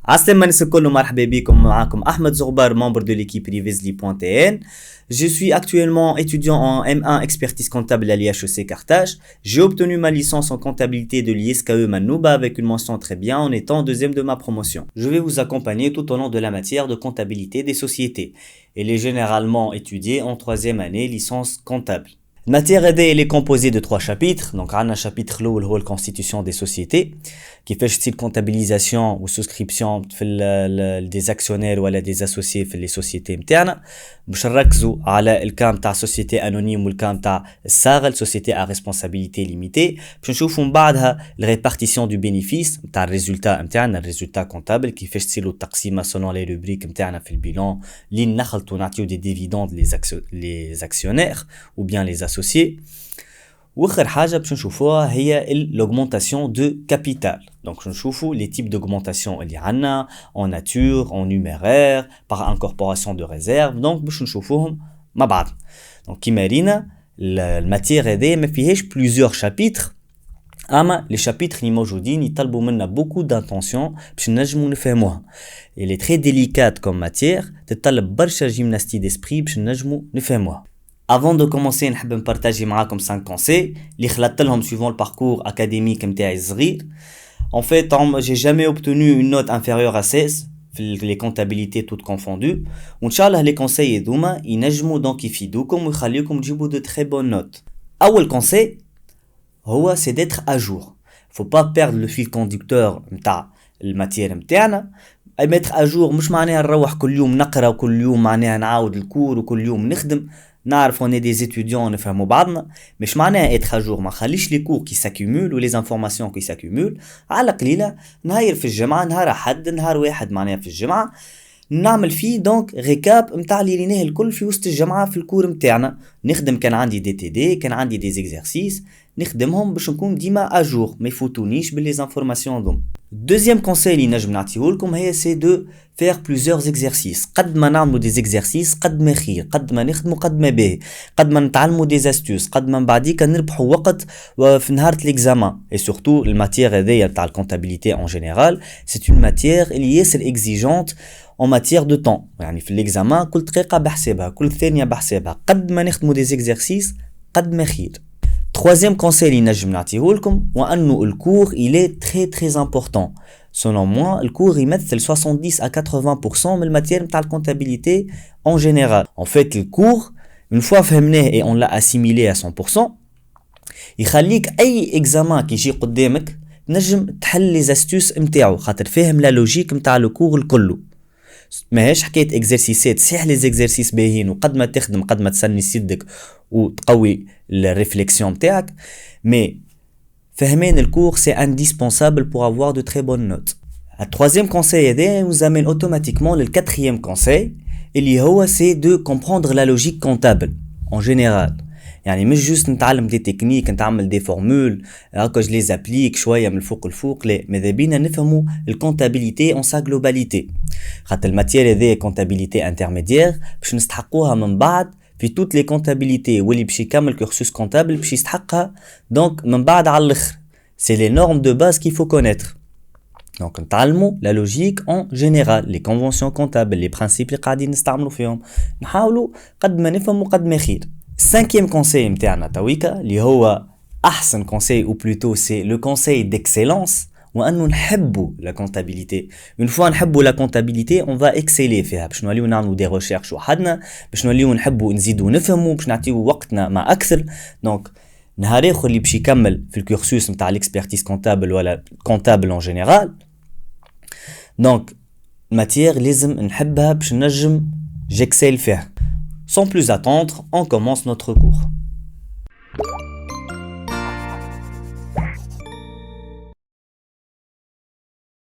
Assalamu alaikum, marhaba bikum, معاكم Ahmed Zourbar, membre de l'équipe Rivesli.tn. Je suis actuellement étudiant en M1 expertise comptable à l'IHEC Carthage. J'ai obtenu ma licence en comptabilité de l'ISKE Manouba avec une mention très bien en étant deuxième de ma promotion. Je vais vous accompagner tout au long de la matière de comptabilité des sociétés. Elle est généralement étudiée en troisième année licence comptable. La matière elle est composée de 3 chapitres. Donc, on a un chapitre qui est la constitution des sociétés, qui fait style comptabilisation ou souscription des actionnaires ou des associés dans les sociétés internes. باش نركزوا على الكام تاع société anonyme والكام تاع الصاغ société à responsabilité limitée. باش نشوفوا من بعدها la répartition du bénéfice تاع الريزولتا نتاعنا الريزولتا كونتابل كيفاش تصيروا التقسيمه selon les rubriques نتاعنا في البيلون اللي نخلطوا نعطيو des dividendes les actionnaires ou bien les associés. واخر حاجه باش نشوفوها هي l'augmentation de capital. Donc نشوفوا les types d'augmentation اللي عندنا en nature, en numéraire, par incorporation de réserve. Donc باش نشوفوهم مع بعض. Donc كيما رينا الماتير هذه ما فيهاش plusieurs chapitres. اما les chapitres اللي موجودين يطلبوا منا beaucoup d'attention باش نجموا نفهموها. Elle est très délicate comme matière, تطلب برشا gymnastique d'esprit باش نجموا نفهموها. Avant de commencer, je vais partager avec vous 5 conseils اللي خلطت لهم suivant le parcours académique نتاعي الصغير. En fait, j'ai jamais obtenu une note inférieure à 16 في les comptabilités toutes confondues. وإن شاء الله les conseils هذوما ينجموا donc يفيدوكم ويخليوكم تجيبوا de très bonnes notes. أول conseil هو c'est d'être à jour. Faut pas perdre le fil conducteur نتاع الماتير نتاعنا. اي mettre à jour مش معناها نروح كل يوم نقرا وكل يوم معناها نعاود الكور وكل يوم نخدم. نعرف on est des étudiants نفهموا بعضنا مش معناها être à jour ما خليش les cours qui s'accumulent ou les informations qui s'accumulent على قليلة نهاير في الجمعة نهار أحد نهار واحد معناها في الجمعة نعمل فيه دونك ريكاب متاع اللي ريناه الكل في وسط الجمعة في الكور متاعنا نخدم كان عندي دي تي دي كان عندي دي زيكزارسيس نخدمهم باش نكون ديما أجور ما يفوتونيش باللي انفورماسيون دوم. Deuxième conseil اللي نجم نعطيه لكم هي c'est de faire plusieurs exercices. قد ما نعملوا des exercices قد ما خير قد ما نخدموا قد ما باهي قد ما نتعلموا des astuces قد ما بعديك نربحوا وقت في نهار l'examen. Et surtout الماتير هذيا تاع الكونتابيليتي en général c'est une matière اللي ياسر exigeante en matière de temps. يعني في l'examen كل دقيقة بحسابها كل ثانية بحسابها قد ما نخدموا des exercices قد ما خير. Troisième conseil اللي نجم نعطيه لكم هو انه الكور il est très très important. Selon moi, le cours يمثل 70 à 80% من الماتير نتاع الكونتابيليتي en général. En fait, le cours une fois فهمناه et on l'a assimilé à 100% يخليك اي examen كي يجي قدامك نجم تحل les astuces نتاعو خاطر فاهم لا لوجيك نتاع الكور الكل. ماهيش حكايه اكزرسيسات صحيح لي زيكزارسيس باهين وقد ما تخدم قد ما تسني سيدك وتقوي الريفليكسيون نتاعك مي فهمان الكور سي indispensable pour avoir de très bonnes notes. Le troisième conseil هذا nous amène automatiquement le quatrième conseil اللي هو c'est de comprendre la logique comptable en général. يعني مش جوست نتعلم دي تكنيك نتعمل دي فورمول هكا جو لي ابليك شويه من الفوق الفوق لا ماذا بينا نفهموا الكونتابيليتي اون سا جلوباليتي خاطر الماتير هذه كونتابيليتي انترميديير باش نستحقوها من بعد في توت لي كونتابيليتي واللي باش يكمل كورسوس كونتابل باش يستحقها دونك من بعد على الاخر سي لي نورم دو باز كي فو كونيتر. دونك نتعلموا لا لوجيك اون جينيرال لي كونفونسيون كونتابل لي برينسيپ اللي قاعدين نستعملوا فيهم نحاولوا قد ما نفهموا قد ما خير. Cinquième conseil متاعنا تويكا اللي هو أحسن conseil ou plutôt c'est le conseil d'excellence وأنه نحبوا la comptabilité. Une fois نحبوا la comptabilité on va exceller فيها باش نوليو نعملوا des recherches وحدنا باش نوليو نحبوا نزيدوا نفهموا باش نعطيو وقتنا مع أكثر. Donc نهار آخر اللي باش يكمل في الكورسوس متاع l'expertise comptable ولا comptable en général donc matière لازم نحبها باش نجم j'excelle فيها. Sans plus attendre, on commence notre cours.